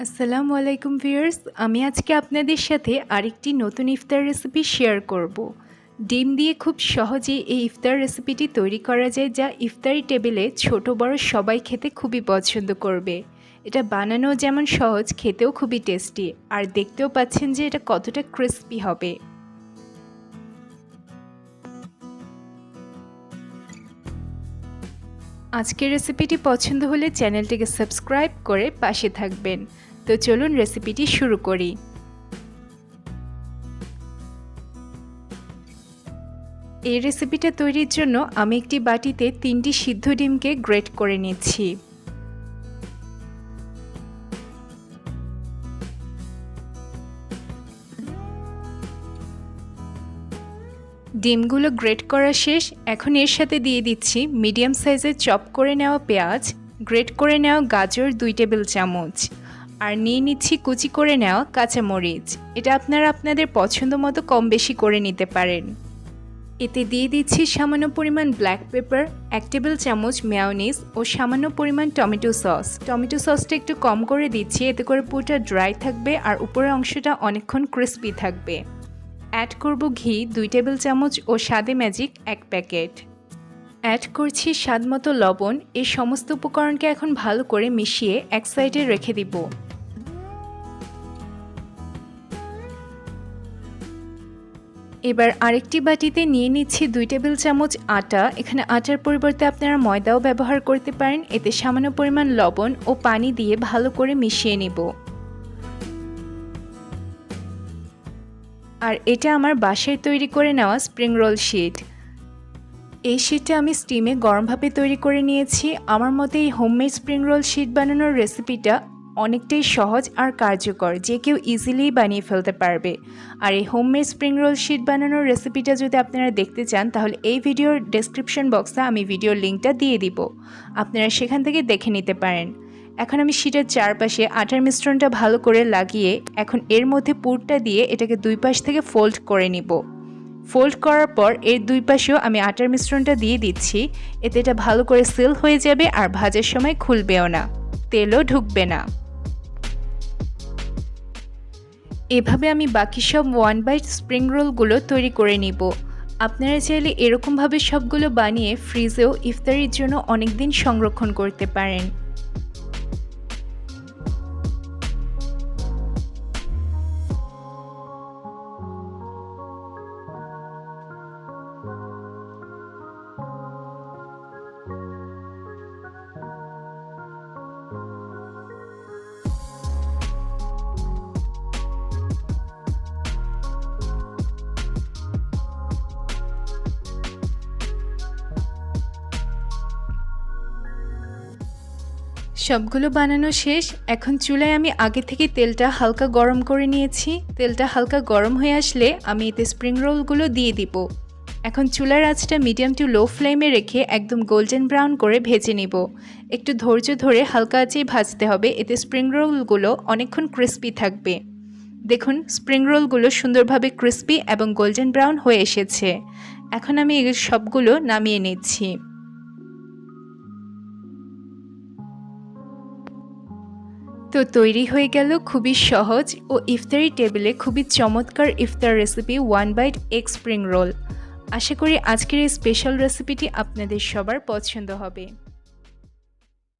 আসসালামু আলাইকুম ভিউয়ার্স, আমি আজকে আপনাদের সাথে আরেকটি নতুন ইফতার রেসিপি শেয়ার করব। ডিম দিয়ে খুব সহজে এই ইফতার রেসিপিটি তৈরি করা যায়, যা ইফতারি টেবিলে ছোট বড় সবাই খেতে খুবই পছন্দ করবে। এটা বানানো যেমন সহজ, খেতেও খুবই টেস্টি, আর দেখতেও পাচ্ছেন যে এটা কতটা ক্রিস্পি হবে। আজকের রেসিপিটি পছন্দ হলে চ্যানেলটিকে সাবস্ক্রাইব করে পাশে থাকবেন। তো চলুন রেসিপিটি শুরু করি। এই রেসিপিটা তৈরির জন্য আমি একটি বাটিতে 3টি সিদ্ধ ডিমকে গ্রেট করে নিচ্ছি। ডিমগুলো গ্রেট করা শেষ। এখন এর সাথে দিয়ে দিচ্ছি মিডিয়াম সাইজের চপ করে নেওয়া পেঁয়াজ, গ্রেট করে নেওয়া গাজর 2 টেবিল চামচ, আর নিয়ে নিচ্ছি কুচি করে নেওয়া কাঁচামরিচ। এটা আপনারা আপনাদের পছন্দ মতো কম বেশি করে নিতে পারেন। এতে দিয়ে দিচ্ছি সামান্য পরিমাণ ব্ল্যাক পেপার, 1 টেবিল চামচ মেয়োনিজ ও সামান্য পরিমাণ টমেটো সস। টমেটো সসটা একটু কম করে দিচ্ছি, এতে করে পুরোটা ড্রাই থাকবে আর উপরের অংশটা অনেকক্ষণ ক্রিস্পি থাকবে। অ্যাড করব ঘি 2 টেবিল চামচ ও স্বাদে ম্যাজিক 1 প্যাকেট। অ্যাড করছি স্বাদমতো লবণ। এই সমস্ত উপকরণকে এখন ভালো করে মিশিয়ে এক সাইডে রেখে দিব। এবার আরেকটি বাটিতে নিয়ে নিচ্ছি 2 টেবিল চামচ আটা। এখানে আটার পরিবর্তে আপনারা ময়দাও ব্যবহার করতে পারেন। এতে সামান্য পরিমাণ লবণ ও পানি দিয়ে ভালো করে মিশিয়ে নিব। আর এটা আমার বাসায় তৈরি করে নেওয়া স্প্রিং রোল শিট। এই শিটটা আমি স্টিমে গরম ভাবে তৈরি করে নিয়েছি। আমার মতে এই হোমমেড স্প্রিং রোল শিট বানানোর রেসিপিটা অনেকটাই সহজ আর কার্যকর, যে কেউ ইজিলি বানিয়ে ফেলতে পারবে। আর এই হোমমেড স্প্রিং রোল শিট বানানোর রেসিপিটা যদি আপনারা দেখতে চান, তাহলে এই ভিডিওর ডেসক্রিপশন বক্সে আমি ভিডিওর লিঙ্কটা দিয়ে দিব, আপনারা সেখান থেকে দেখে নিতে পারেন। এখন আমি শিটের চারপাশে আটার মিশ্রণটা ভালো করে লাগিয়ে এখন এর মধ্যে পুরটা দিয়ে এটাকে 2 পাশ থেকে ফোল্ড করে নিব। ফোল্ড করার পর এর 2 পাশেও আমি আটার মিশ্রণটা দিয়ে দিচ্ছি। এতে এটা ভালো করে সিল হয়ে যাবে আর ভাজার সময় খুলবেও না, তেলও ঢুকবে না। এভাবে আমি বাকি সব 1 বাইট স্প্রিং রোলগুলো তৈরি করে নিব। আপনারা চাইলে এরকমভাবে সবগুলো বানিয়ে ফ্রিজেও ইফতারির জন্য অনেক দিন সংরক্ষণ করতে পারেন। সবগুলো বানানো শেষ। এখন চুলায় আমি আগে থেকে তেলটা হালকা গরম করে নিয়েছি। তেলটা হালকা গরম হয়ে আসলে আমি এতে স্প্রিং রোলগুলো দিয়ে দিব। এখন চুলার আঁচটা মিডিয়াম টু লো ফ্লেমে রেখে একদম গোল্ডেন ব্রাউন করে ভেজে নিব। একটু ধৈর্য ধরে হালকা আঁচেই ভাজতে হবে, এতে স্প্রিং রোলগুলো অনেকক্ষণ ক্রিস্পি থাকবে। দেখুন, স্প্রিং রোলগুলো সুন্দরভাবে ক্রিস্পি এবং গোল্ডেন ব্রাউন হয়ে এসেছে। এখন আমি এই সবগুলো নামিয়ে নিচ্ছি। তো তৈরি হয়ে গেল খুবই সহজ ও ইফতারি টেবিলে খুবই চমৎকার ইফতার recipe 1 bite egg spring roll. আশা করি আজকের এই স্পেশাল রেসিপিটি আপনাদের সবার পছন্দ হবে।